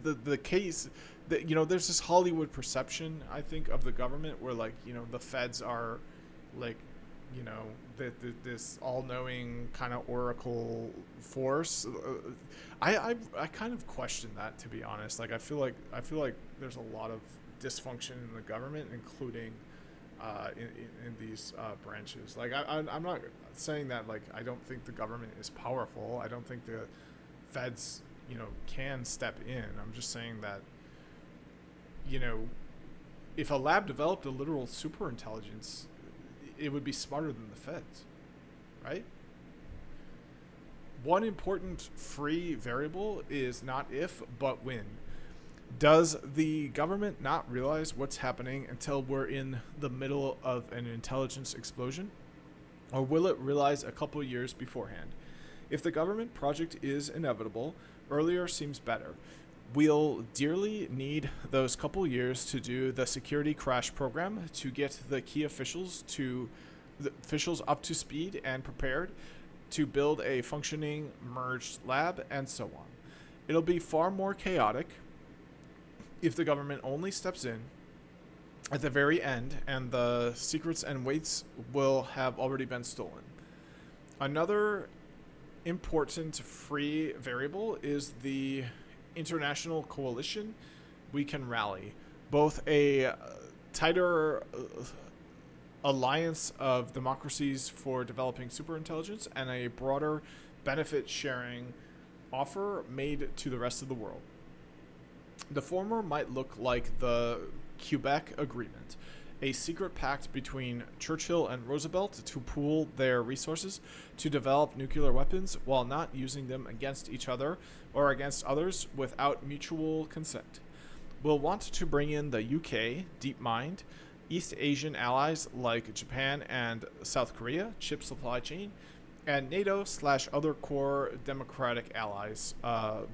the case that, there's this Hollywood perception, I think, of the government where, like, the feds are like, this all-knowing kind of oracle force. I kind of question that, to be honest. Like, I feel like there's a lot of dysfunction in the government, including in these branches. Like, I'm not saying that, like, I don't think the government is powerful. I don't think the feds can step in. I'm just saying that if a lab developed a literal superintelligence, it would be smarter than the feds, right? One important free variable is not if, but when. Does the government not realize what's happening until we're in the middle of an intelligence explosion? Or will it realize a couple years beforehand? If the government project is inevitable, earlier seems better. We'll dearly need those couple years to do the security crash program, to get the key officials up to speed and prepared, to build a functioning merged lab, and so on. It'll be far more chaotic if the government only steps in at the very end and the secrets and weights will have already been stolen. Another important free variable is the international coalition we can rally. Both a tighter alliance of democracies for developing superintelligence and a broader benefit sharing offer made to the rest of the world. The former might look like the Quebec Agreement, a secret pact between Churchill and Roosevelt to pool their resources to develop nuclear weapons while not using them against each other or against others without mutual consent. We'll want to bring in the UK, DeepMind, East Asian allies like Japan and South Korea, chip supply chain, and NATO/other core democratic allies,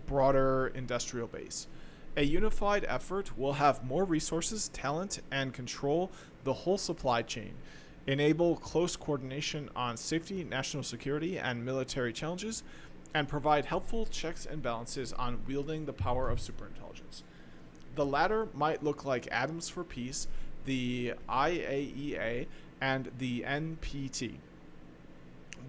broader industrial base. A unified effort will have more resources, talent, and control the whole supply chain, enable close coordination on safety, national security, and military challenges, and provide helpful checks and balances on wielding the power of superintelligence. The latter might look like Atoms for Peace, the IAEA, and the NPT.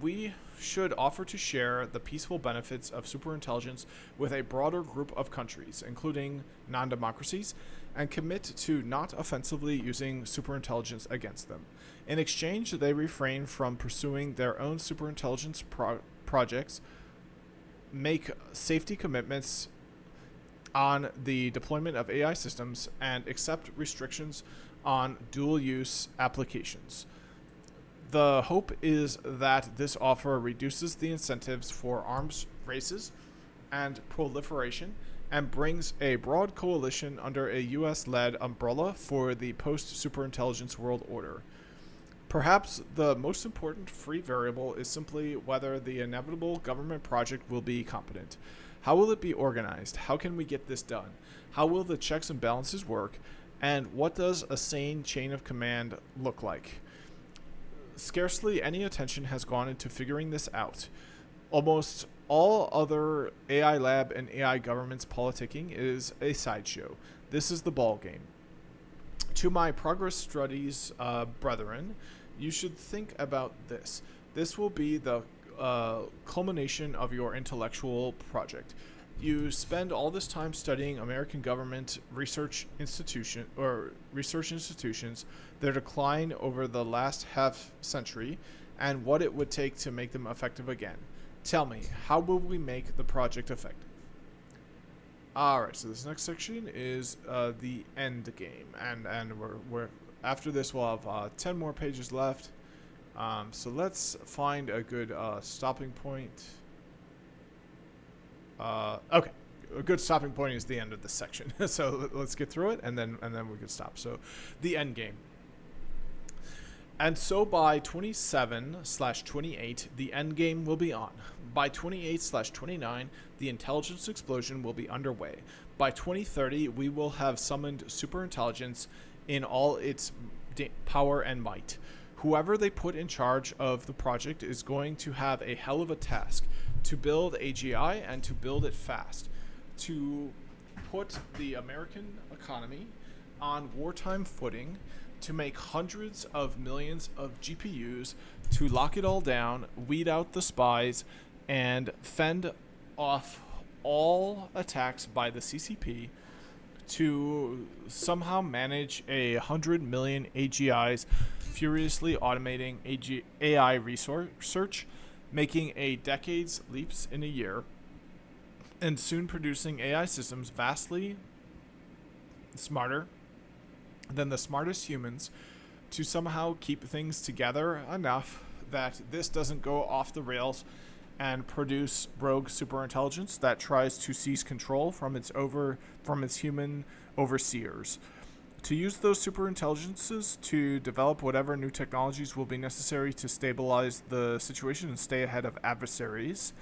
We should offer to share the peaceful benefits of superintelligence with a broader group of countries, including non-democracies, and commit to not offensively using superintelligence against them. In exchange, they refrain from pursuing their own superintelligence projects, make safety commitments on the deployment of AI systems, and accept restrictions on dual-use applications. The hope is that this offer reduces the incentives for arms races and proliferation and brings a broad coalition under a US-led umbrella for the post-superintelligence world order. Perhaps the most important free variable is simply whether the inevitable government project will be competent. How will it be organized? How can we get this done? How will the checks and balances work? And what does a sane chain of command look like? Scarcely any attention has gone into figuring this out. Almost all other AI lab and AI government's politicking is a sideshow. This is the ball game. To my progress studies brethren, you should think about this. This will be the culmination of your intellectual project. You spend all this time studying American government research institutions, their decline over the last half century, and what it would take to make them effective again. Tell me, how will we make the project effective? Alright, so this next section is the end game, and we're after this we'll have 10 more pages left. So let's find a good stopping point. Okay, a good stopping point is the end of this section. So let's get through it, and then we can stop. So, the end game. And so by 27/28, the end game will be on. By 28/29, the intelligence explosion will be underway. By 2030, we will have summoned superintelligence in all its power and might. Whoever they put in charge of the project is going to have a hell of a task to build AGI and to build it fast. To put the American economy on wartime footing, to make hundreds of millions of GPUs, to lock it all down, weed out the spies, and fend off all attacks by the CCP, to somehow manage 100 million AGIs, furiously automating AI research, making a decade's leaps in a year, and soon producing AI systems vastly smarter than the smartest humans, to somehow keep things together enough that this doesn't go off the rails and produce rogue superintelligence that tries to seize control from its human overseers. To use those superintelligences to develop whatever new technologies will be necessary to stabilize the situation and stay ahead of adversaries,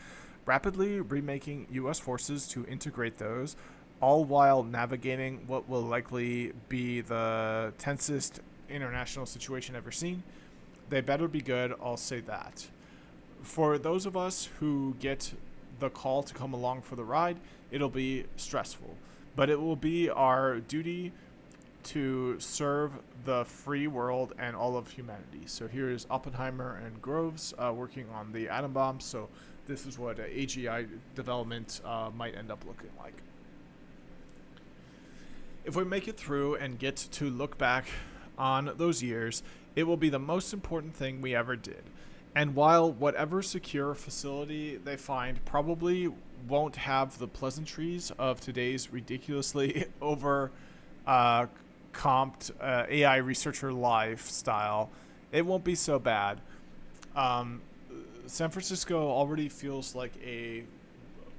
rapidly remaking U.S. forces to integrate those, all while navigating what will likely be the tensest international situation ever seen. They better be good, I'll say that. For those of us who get the call to come along for the ride, it'll be stressful. But it will be our duty to serve the free world and all of humanity. So here is Oppenheimer and Groves working on the atom bomb. So this is what AGI development might end up looking like. If we make it through and get to look back on those years, it will be the most important thing we ever did. And while whatever secure facility they find probably won't have the pleasantries of today's ridiculously comped AI researcher lifestyle, it won't be so bad. San Francisco already feels like a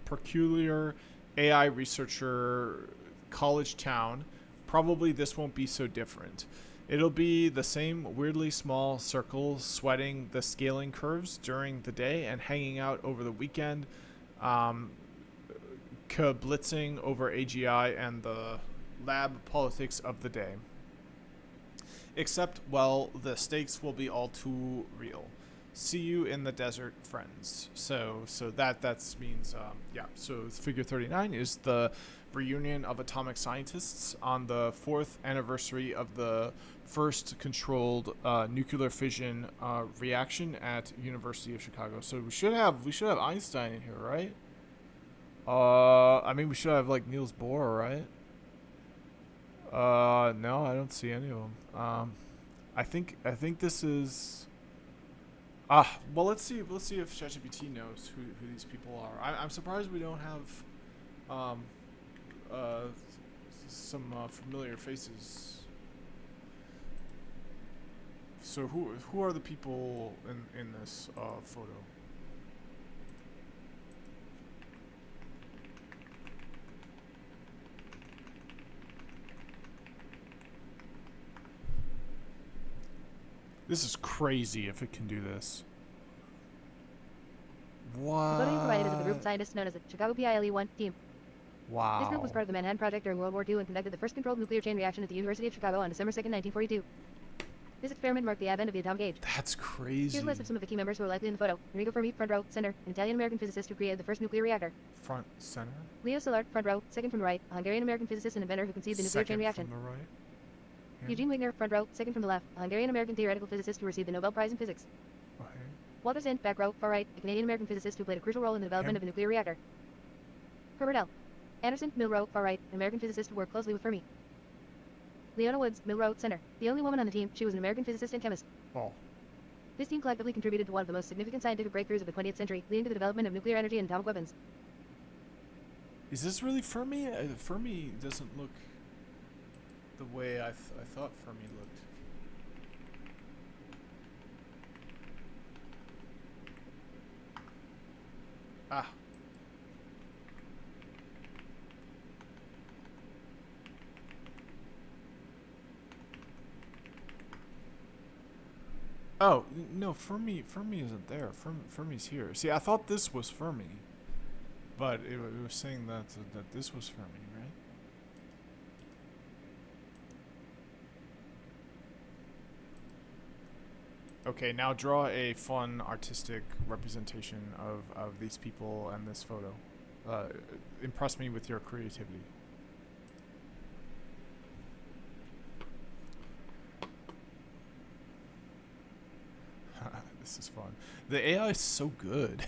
peculiar AI researcher college town. Probably this won't be so different. It'll be the same weirdly small circle sweating the scaling curves during the day and hanging out over the weekend, kablitzing over AGI and the lab politics of the day. Except, well, the stakes will be all too real. See you in the desert, friends. So that means yeah. So figure 39 is the reunion of atomic scientists on the 4th anniversary of the first controlled nuclear fission reaction at University of Chicago. So we should have Einstein in here, right? I mean, we should have like Niels Bohr, right? No, I don't see any of them. I think this is. Well, let's see if ChatGPT knows who these people are. I'm surprised we don't have some familiar faces. So who are the people in this photo? This is crazy if it can do this. The photo you provided is of a group of What? scientists known as the Chicago PILE-1 team. This group was Wow. part of the Manhattan Project during World War II and conducted the first controlled nuclear chain reaction at the University of Chicago on December 2, 1942. This experiment marked the advent of the atomic age. That's crazy. Here's a list of some of the key members who are likely in the photo. Enrico Fermi, front row, center, an Italian-American physicist who created the first nuclear reactor. Front center. Leo Szilard, front row, second from the right, a Hungarian-American physicist and inventor who conceived the nuclear chain Second reaction. from the right. Here. Eugene Wigner, front row, second from the left, a Hungarian-American theoretical physicist who received the Nobel Prize in Physics. Okay. Walter Zinn, back row, far right, a Canadian-American physicist who played a crucial role in the development of the nuclear reactor. Herbert L. Anderson, middle row, far right, an American physicist who worked closely with Fermi. Leona Woods, middle row, center. The only woman on the team, she was an American physicist and chemist. Oh. This team collectively contributed to one of the most significant scientific breakthroughs of the 20th century, leading to the development of nuclear energy and atomic weapons. Is this really Fermi? Fermi doesn't look the way I thought Fermi looked. Ah. Oh, no, Fermi isn't there. Fermi's here. See, I thought this was Fermi. But it was saying that this was Fermi, right? Okay, now draw a fun artistic representation of these people and this photo. Impress me with your creativity. This is fun. The AI is so good.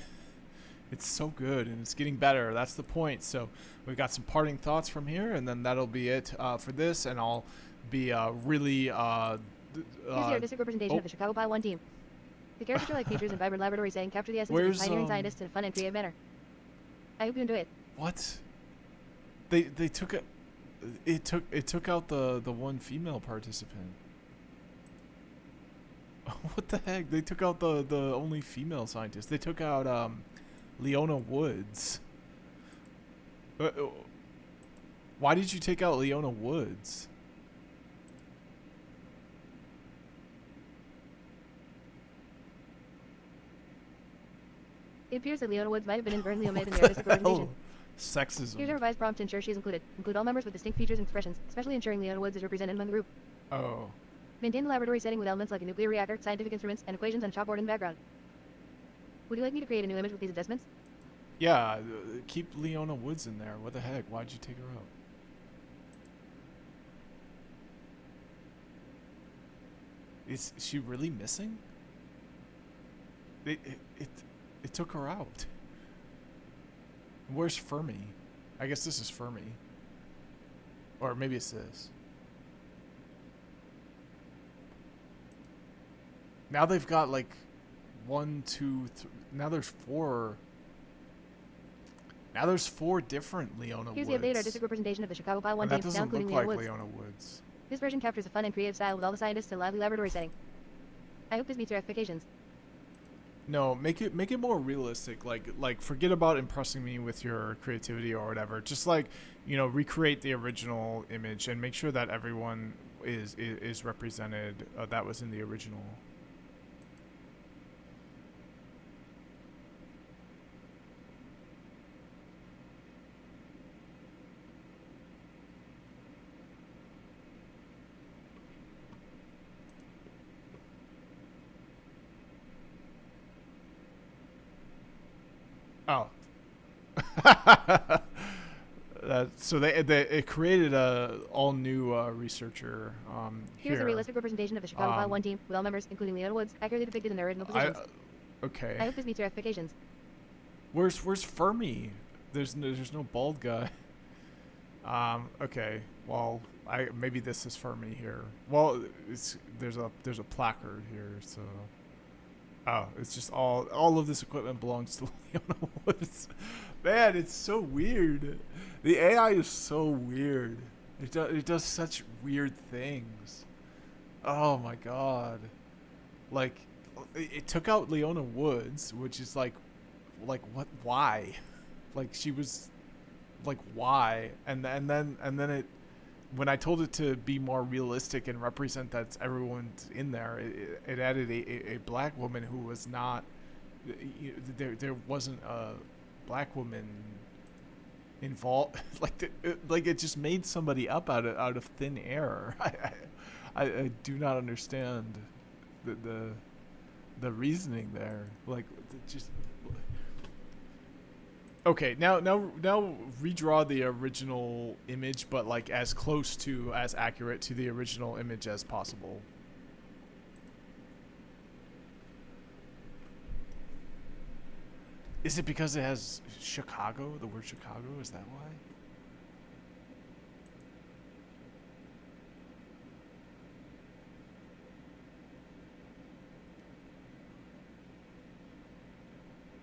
It's so good, and it's getting better. That's the point. So we've got some parting thoughts from here, and then that'll be it for this. And I'll be really. Here's the artistic representation of the Chicago Pi 1 team. The caricature-like features and vibrant laboratory setting capture the essence of these pioneering scientists in a fun and creative manner. I hope you enjoy it. What? They took it. It took out the one female participant. What the heck? They took out the only female scientist. They took out Leona Woods. Why did you take out Leona Woods? It appears that Leona Woods might have been inadvertently omitted in the artistic representation. Sexism. Here's a revised prompt to ensure she is included. Include all members with distinct features and expressions, especially ensuring Leona Woods is represented among the group. Oh. Maintain the laboratory setting with elements like a nuclear reactor, scientific instruments, and equations on a chalkboard in the background. Would you like me to create a new image with these adjustments? Yeah, keep Leona Woods in there. What the heck? Why'd you take her out? Is she really missing? It took her out. Where's Fermi? I guess this is Fermi. Or maybe it's this. Now they've got like 1, 2, 3. Now there's 4. Now there's 4 different Leona Here's Woods. the updated artistic representation of the Chicago Pi 1 And team, that now doesn't including look Leona like Woods. Leona Woods. This version captures a fun and creative style with all the scientists in a lively laboratory setting. I hope this meets your expectations. No, make it more realistic. Like forget about impressing me with your creativity or whatever. Just like, recreate the original image and make sure that everyone is represented that was in the original. Oh. So it created a all new researcher. Here's a realistic representation of the Chicago Pi 1 team, with all members, including Leona Woods, accurately depicted in their original positions. Okay. I hope this meets your expectations. Where's Fermi? There's no bald guy. Okay. Well, maybe this is Fermi here. Well, there's a placard here, so. Oh, it's just all of this equipment belongs to Leona Woods. Man, it's so weird. The AI is so weird. It does such weird things. Oh my god. Like, it took out Leona Woods, which is like what? Why? Like she was, like why? And then it when I told it to be more realistic and represent that everyone's in there, it added a black woman who was not. There wasn't a black woman involved. Like it just made somebody up out of thin air. I do not understand the reasoning there. Like just. Okay, now redraw the original image, but like as close to, as accurate to the original image as possible. Is it because it has Chicago, the word Chicago? Is that why?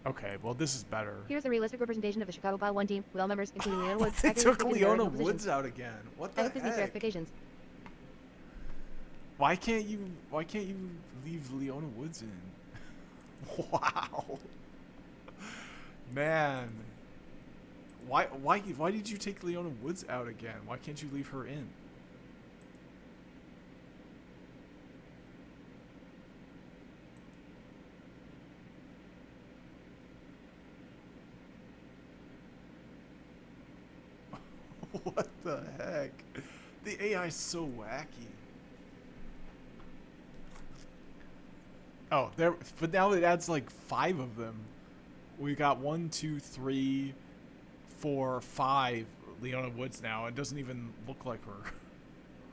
Okay, well this is better. Here's a realistic representation of the Chicago File 1 team, with all members, including Leona Woods. They accurately took depicted in their Leona original Woods positions. out again. What the I hope this meets your heck? expectations. Why can't you leave Leona Woods in? Wow. Man. Why did you take Leona Woods out again? Why can't you leave her in? What the heck? The AI is so wacky. Oh, there, but now it adds like 5 of them. We got 1, 2, 3, 4, 5 Leona Woods now. It doesn't even look like her.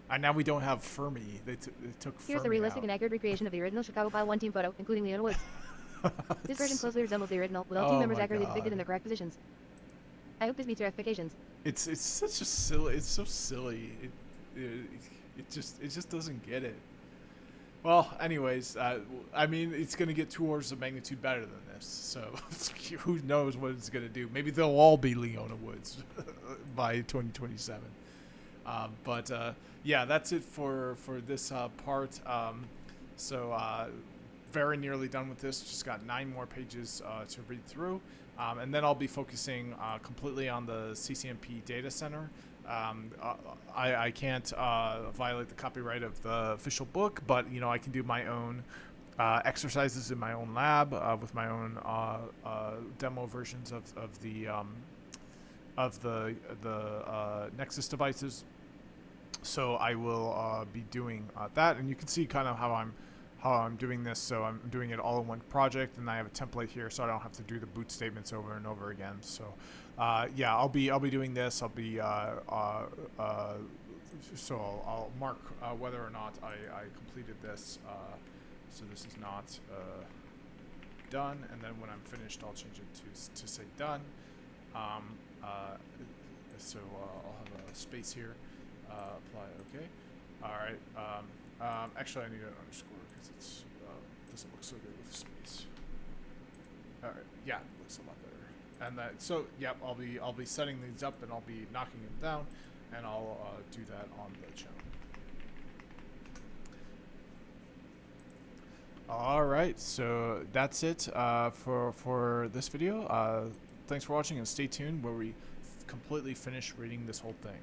And now we don't have Fermi. They took Fermi Here's a realistic out. and accurate recreation of the original Chicago File 1 team photo, including Leona Woods. This version closely resembles the original, with all team Oh members my accurately God. depicted in their correct positions. I hope this meets your expectations. It's such a silly. It's so silly. It just doesn't get it. Well, anyways, I mean, it's gonna get 2 orders of magnitude better than this. So who knows what it's gonna do? Maybe they'll all be Leona Woods by 2027. Yeah, that's it for this part. Very nearly done with this. Just got 9 more pages to read through. And then I'll be focusing completely on the CCMP data center. I can't violate the copyright of the official book, but I can do my own exercises in my own lab with my own demo versions of the Nexus devices. So I will be doing that, and you can see kind of how I'm doing this. So I'm doing it all in one project, and I have a template here, so I don't have to do the boot statements over and over again. So yeah, I'll be doing this. I'll be so I'll mark whether or not I completed this. So this is not done, and then when I'm finished, I'll change it to say done. So I'll have a space here. Apply. Okay. All right. Actually, I need an underscore because it's doesn't look so good with the space. All right. Yeah, it looks a lot better. And that. So yeah, I'll be setting these up, and I'll be knocking them down, and I'll do that on the channel. All right. So that's it for this video. Thanks for watching, and stay tuned where we completely finish reading this whole thing.